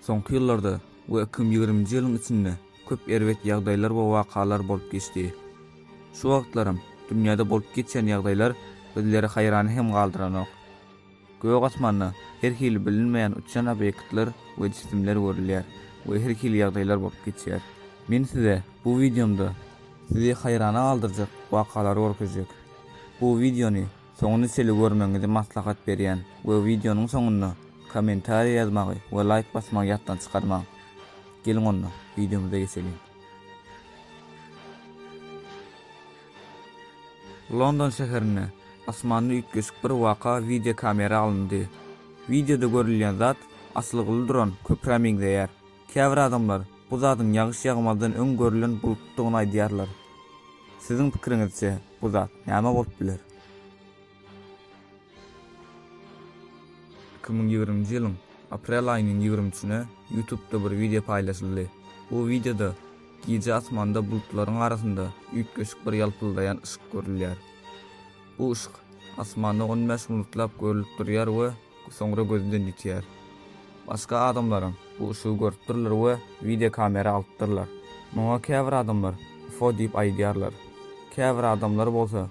Soňky ýyllarda we 2020-nji ýylyň içinde köp erwet ýagdaýlar we wakalar bolup geçdi. Şu wagtlaram dünýäde bolup geçen ýagdaýlar bizleri haýran hem galdyranok. Gök asmanda her hili bilinmeýän uçan obyektler we cisimler görülýär we her hili ýagdaýlar bolup geçýär. Men size bu videomda sizi haýrana galdyrjak wakalary görkezjek. Bu videony soňuna seli görmeňizi maslahat berýän we videonyň soňunda komentariýa ýazmagy we like basmagy ýatdan çykarmaň. Gelin onu videomuza geçelim. London şäherine asmanyny ýetgeşik bir waka video kamera alındy. Videoda görülýän zat aslygyly duran köpremingdeýär. Käbir adamlar bu zatyň ýagyş ýagmadan öň görülen bulutlygyny aýdýarlar. Siziň pikiriňizçe bu zat näme bolup biler? 2020-nji ýylyň aprel aýynyň 20-sine YouTube'da bir video paýlaşyldy. Bu videoda gije asmanda bulutlaryň arasynda ýetgeşik bir ýalpyldaýan ışık görülýär. Bu ışık asmanda 15 minutlap görülüp durýar we soňra gözden ýitýär. Başga adamlaryň bu ışığı görüpdirler we video kamera alypdyrlar. Muňa käbir adamlar UFO diýip aýdýarlar. Käbir adamlar bolsa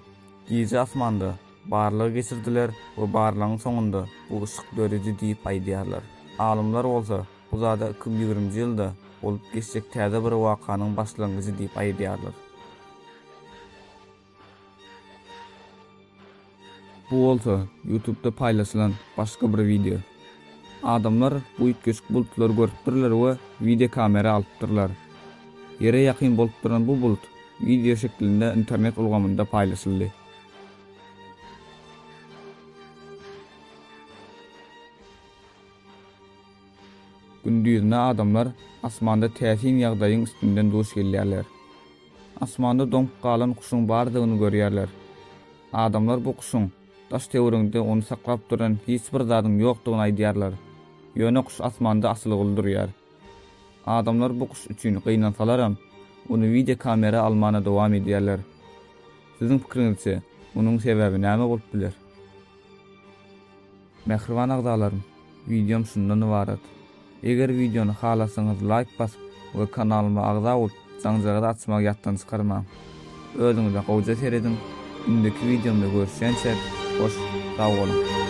gije asmanda barlygy geçirdiler we barlygyň soňunda bu ışık döreji diýip aýdýarlar. Alymlar bolsa bu zada 2020-nji ýylda bolup geçjek täze bir wakanyň başlangyjy diýip aýdýarlar. Bu bolsa YouTube'da paýlaşylan başga bir video. Adamlar bu ýetgeşik bulutlary görüpdirler we video kamera alypdyrlar. Ýere ýakyn bolup duran bu bulut video şeklinde internet ulgamynda paýlaşyldy. Gündüzüne adamlar asmanda täsin ýagdaýyň üstünden duş gelýärler. Asmanda doňup galan kuşuň bardygyny görýärler. Adamlar bu kuşuň taş töwrüňde onu saklap duran hiç bir zadyň ýokdugyny aýdýarlar. Ýöne kuş asmanda aslygyly durýar. Adamlar bu kuş üçin gynansalar onu video kamera almana dowam edýärler. Siziň pikiriňizçe munyň sebebi näme bolup biler? Mehriban agdalarym, videom şundan ibaret. Eger videony halasaňyz like basyp we kanalyma agza bolup jaňjagy açmagy ýatdan çykarmaň. Özüňize gowja seredin. Indiki videomda görüşýänçe hoş, sag bolun.